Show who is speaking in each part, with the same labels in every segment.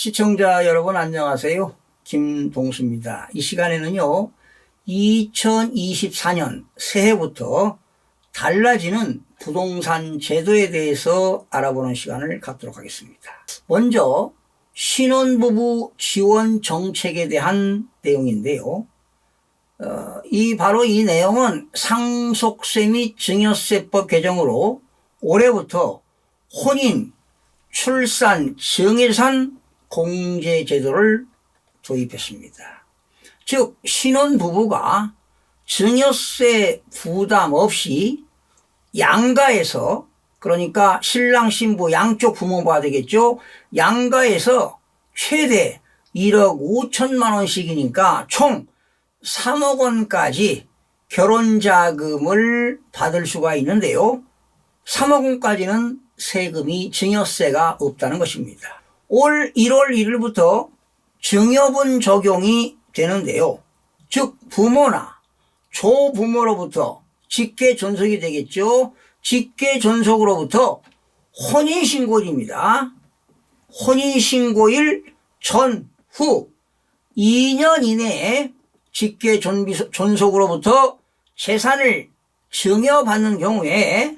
Speaker 1: 시청자 여러분 안녕하세요. 김동수입니다. 이 시간에는요 2024년 새해부터 달라지는 부동산 제도에 대해서 알아보는 시간을 갖도록 하겠습니다. 먼저 신혼부부 지원 정책에 대한 내용인데요. 바로 이 내용은 상속세 및 증여세법 개정으로 올해부터 혼인, 출산, 증여산 공제 제도를 도입했습니다. 즉 신혼부부가 증여세 부담 없이 양가에서, 그러니까 신랑 신부 양쪽 부모가 되겠죠. 양가에서 최대 1억 5천만 원씩이니까 총 3억 원까지 결혼자금을 받을 수가 있는데요. 3억 원까지는 세금이 증여세가 없다는 것입니다. 올 1월 1일부터 증여분 적용이 되는데요. 즉 부모나 조부모로부터 직계존속이 되겠죠. 직계존속으로부터 혼인신고일입니다. 혼인신고일 전후 2년 이내에 직계존속으로부터 재산을 증여받는 경우에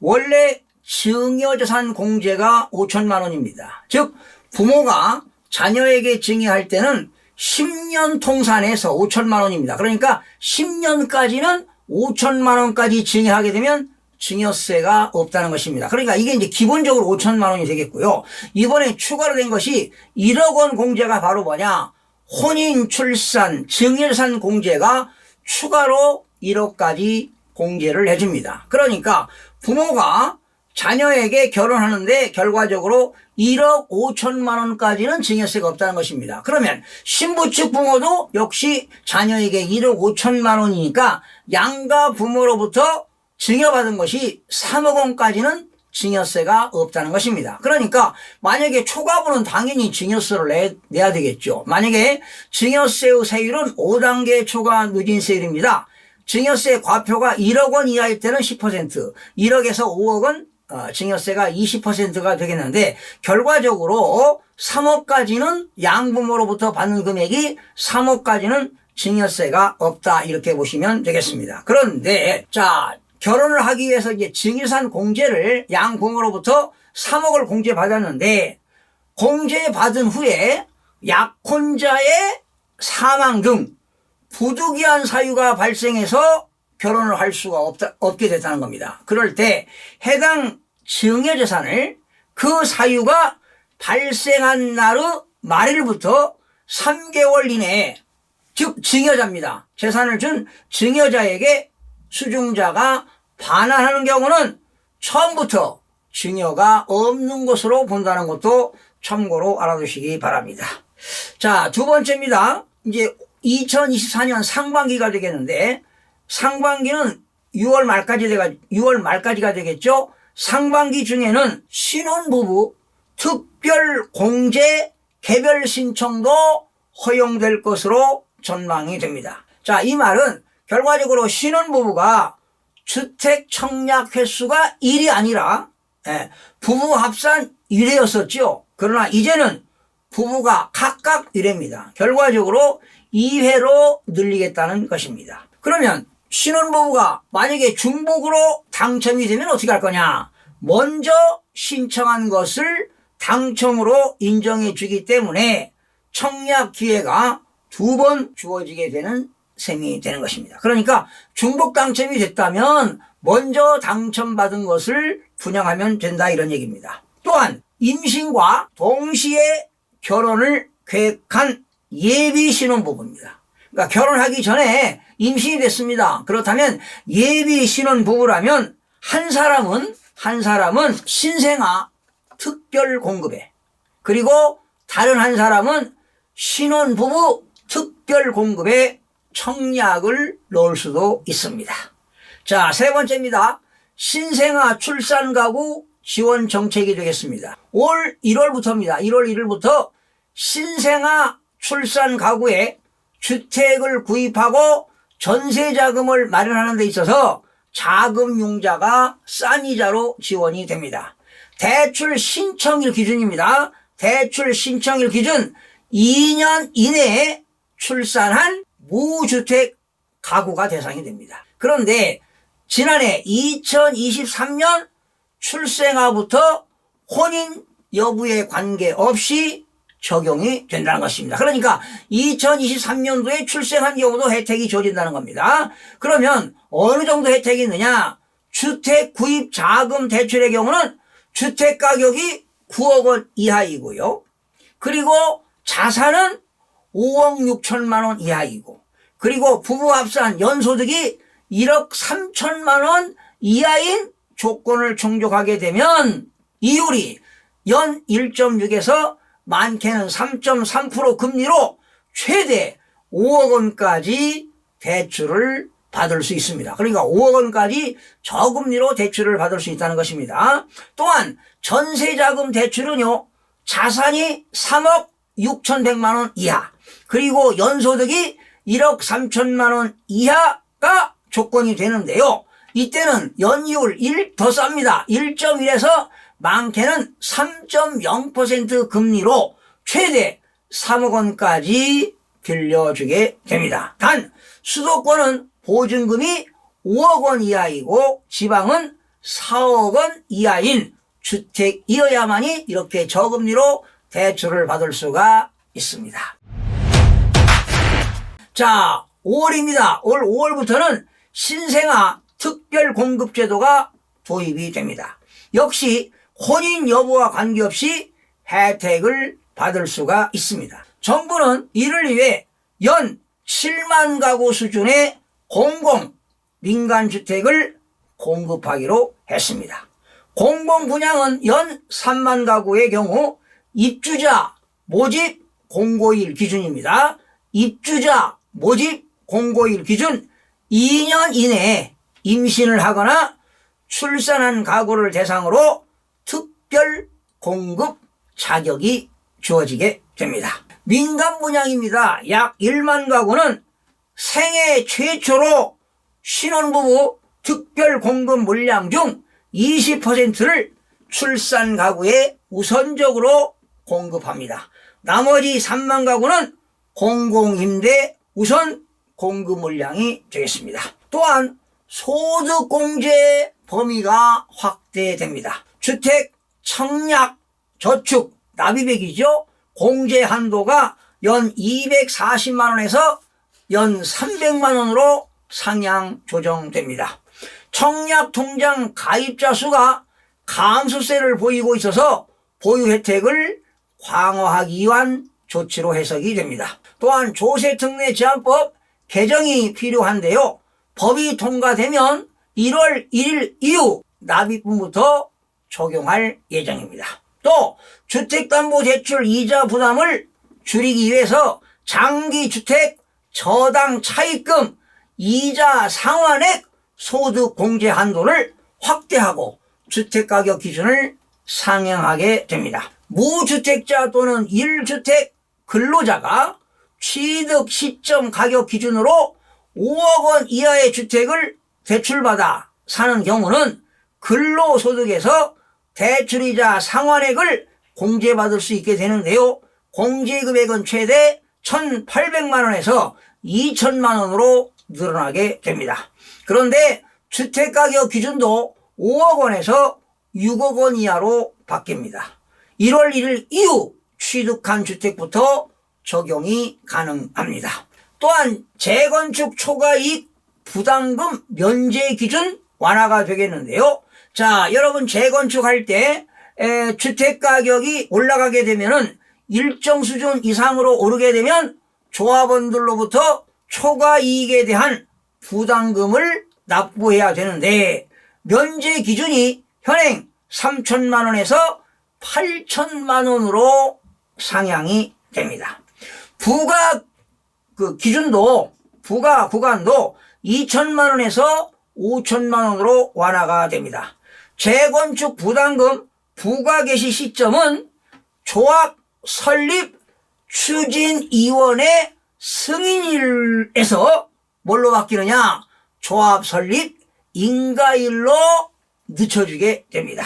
Speaker 1: 원래 증여재산 공제가 5천만 원입니다. 즉 부모가 자녀에게 증여할 때는 10년 통산해서 5천만 원입니다. 그러니까 10년까지는 5천만 원까지 증여하게 되면 증여세가 없다는 것입니다. 그러니까 이게 이제 기본적으로 5천만 원이 되겠고요. 이번에 추가로 된 것이 1억 원 공제가 바로 뭐냐? 혼인, 출산, 증여재산 공제가 추가로 1억까지 공제를 해줍니다. 그러니까 부모가 자녀에게 결혼하는데 결과적으로 1억 5천만 원까지는 증여세가 없다는 것입니다. 그러면 신부 측 부모도 역시 자녀에게 1억 5천만 원이니까 양가 부모로부터 증여받은 것이 3억 원까지는 증여세가 없다는 것입니다. 그러니까 만약에 초과분은 당연히 증여세를 내야 되겠죠. 만약에 증여세의 세율은 5단계 초과 누진세율입니다. 증여세 과표가 1억 원 이하일 때는 10%, 1억에서 5억은 증여세가 20%가 되겠는데 결과적으로 3억까지는 양부모로부터 받는 금액이 3억까지는 증여세가 없다 이렇게 보시면 되겠습니다. 그런데 자 결혼을 하기 위해서 이제 증여산 공제를 양부모로부터 3억을 공제받았는데 공제받은 후에 약혼자의 사망 등 부득이한 사유가 발생해서 결혼을 할 수가 없게 됐다는 겁니다. 그럴 때 해당 증여재산을 그 사유가 발생한 날의 말일부터 3개월 이내에, 즉 증여자입니다. 재산을 준 증여자에게 수중자가 반환하는 경우는 처음부터 증여가 없는 것으로 본다는 것도 참고로 알아두시기 바랍니다. 자, 두 번째입니다. 이제 2024년 상반기가 되겠는데 상반기는 6월 말까지가 되겠죠. 상반기 중에는 신혼부부 특별 공제 개별 신청도 허용될 것으로 전망이 됩니다. 자, 이 말은 결과적으로 신혼부부가 주택 청약 횟수가 1이 아니라 부부 합산 1회였었죠. 그러나 이제는 부부가 각각 1회입니다. 결과적으로 2회로 늘리겠다는 것입니다. 그러면 신혼부부가 만약에 중복으로 당첨이 되면 어떻게 할 거냐? 먼저 신청한 것을 당첨으로 인정해 주기 때문에 청약 기회가 2번 주어지게 되는 셈이 되는 것입니다. 그러니까 중복 당첨이 됐다면 먼저 당첨받은 것을 분양하면 된다 이런 얘기입니다. 또한 임신과 동시에 결혼을 계획한 예비 신혼부부입니다. 그러니까 결혼하기 전에 임신이 됐습니다. 그렇다면 예비 신혼부부라면 한 사람은 신생아 특별 공급에, 그리고 다른 한 사람은 신혼부부 특별 공급에 청약을 넣을 수도 있습니다. 자, 세 번째입니다. 신생아 출산 가구 지원 정책이 되겠습니다. 올 1월부터입니다. 1월 1일부터 신생아 출산 가구에 주택을 구입하고 전세자금을 마련하는 데 있어서 자금융자가 싼 이자로 지원이 됩니다. 대출 신청일 기준입니다. 대출 신청일 기준 2년 이내에 출산한 무주택 가구가 대상이 됩니다. 그런데 지난해 2023년 출생아부터 혼인 여부에 관계없이 적용이 된다는 것입니다. 그러니까 2023년도에 출생한 경우도 혜택이 주어진다는 겁니다. 그러면 어느 정도 혜택이 있느냐? 주택 구입 자금 대출의 경우는 주택 가격이 9억 원 이하이고요. 그리고 자산은 5억 6천만 원 이하이고, 그리고 부부 합산 연소득이 1억 3천만 원 이하인 조건을 충족하게 되면 이율이 연 1.6에서 많게는 3.3% 금리로 최대 5억 원까지 대출을 받을 수 있습니다. 그러니까 5억 원까지 저금리로 대출을 받을 수 있다는 것입니다. 또한 전세자금 대출은요, 자산이 3억 6,100만 원 이하, 그리고 연소득이 1억 3천만 원 이하가 조건이 되는데요. 이때는 연이율 1 더 쌉니다. 1.1에서 많게는 3.0% 금리로 최대 3억 원까지 빌려주게 됩니다. 단 수도권은 보증금이 5억 원 이하이고 지방은 4억 원 이하인 주택이어야만이 이렇게 저금리로 대출을 받을 수가 있습니다. 자, 5월입니다. 올 5월부터는 신생아 특별공급제도가 도입이 됩니다. 역시 혼인 여부와 관계없이 혜택을 받을 수가 있습니다. 정부는 이를 위해 연 7만 가구 수준의 공공 민간주택을 공급하기로 했습니다. 공공 분양은 연 3만 가구의 경우 입주자 모집 공고일 기준입니다. 입주자 모집 공고일 기준 2년 이내에 임신을 하거나 출산한 가구를 대상으로 특별 공급 자격이 주어지게 됩니다. 민간 분양입니다. 약 1만 가구는 생애 최초로 신혼부부 특별 공급 물량 중 20%를 출산 가구에 우선적으로 공급합니다. 나머지 3만 가구는 공공임대 우선 공급 물량이 되겠습니다. 또한 소득공제 범위가 확대됩니다. 주택 청약 저축 납입액이죠. 공제 한도가 연 240만 원에서 연 300만 원으로 상향 조정됩니다. 청약통장 가입자 수가 감소세를 보이고 있어서 보유 혜택을 강화하기 위한 조치로 해석이 됩니다. 또한 조세특례 제한법 개정이 필요한데요. 법이 통과되면 1월 1일 이후 납입분부터 적용할 예정입니다. 또 주택담보대출 이자 부담을 줄이기 위해서 장기주택 저당 차입금 이자 상환액 소득공제 한도를 확대하고 주택가격 기준을 상향하게 됩니다. 무주택자 또는 1주택 근로자가 취득 시점 가격 기준으로 5억 원 이하의 주택을 대출받아 사는 경우는 근로소득에서 대출이자 상환액을 공제받을 수 있게 되는데요. 공제금액은 최대 1,800만 원에서 2천만 원으로 늘어나게 됩니다. 그런데 주택가격 기준도 5억 원에서 6억 원 이하로 바뀝니다. 1월 1일 이후 취득한 주택부터 적용이 가능합니다. 또한 재건축 초과이익 부담금 면제 기준 완화가 되겠는데요. 자, 여러분 재건축할 때 주택가격이 올라가게 되면은 일정 수준 이상으로 오르게 되면 조합원들로부터 초과이익에 대한 부담금을 납부해야 되는데 면제 기준이 현행 3천만 원에서 8천만 원으로 상향이 됩니다. 부가 기준도 부가 구간도 2천만 원에서 5천만 원으로 완화가 됩니다. 재건축 부담금 부과 개시 시점은 조합 설립 추진위원회 승인일에서 뭘로 바뀌느냐? 조합 설립 인가일로 늦춰지게 됩니다.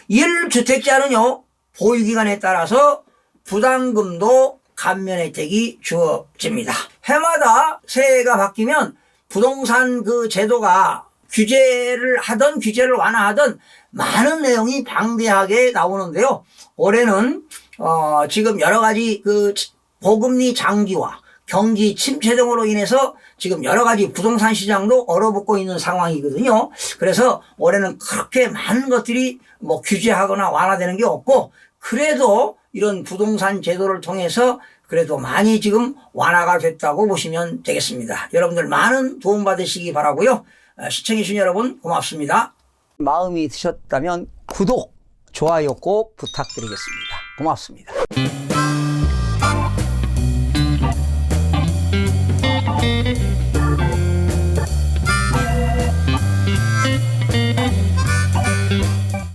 Speaker 1: 1주택자는요 보유기간에 따라서 부담금도 감면 혜택이 주어집니다. 해마다 새해가 바뀌면 부동산 그 제도가 규제를 하든 규제를 완화하든 많은 내용이 방대하게 나오는데요. 올해는 지금 여러 가지 그 고금리 장기화, 경기 침체 등으로 인해서 지금 여러 가지 부동산 시장도 얼어붙고 있는 상황이거든요. 그래서 올해는 그렇게 많은 것들이 뭐 규제하거나 완화되는 게 없고, 그래도 이런 부동산 제도를 통해서 그래도 많이 지금 완화가 됐다고 보시면 되겠습니다. 여러분들 많은 도움 받으시기 바라고요. 시청해주신 여러분 고맙습니다. 마음이 드셨다면 구독, 좋아요 꼭 부탁드리겠습니다. 고맙습니다.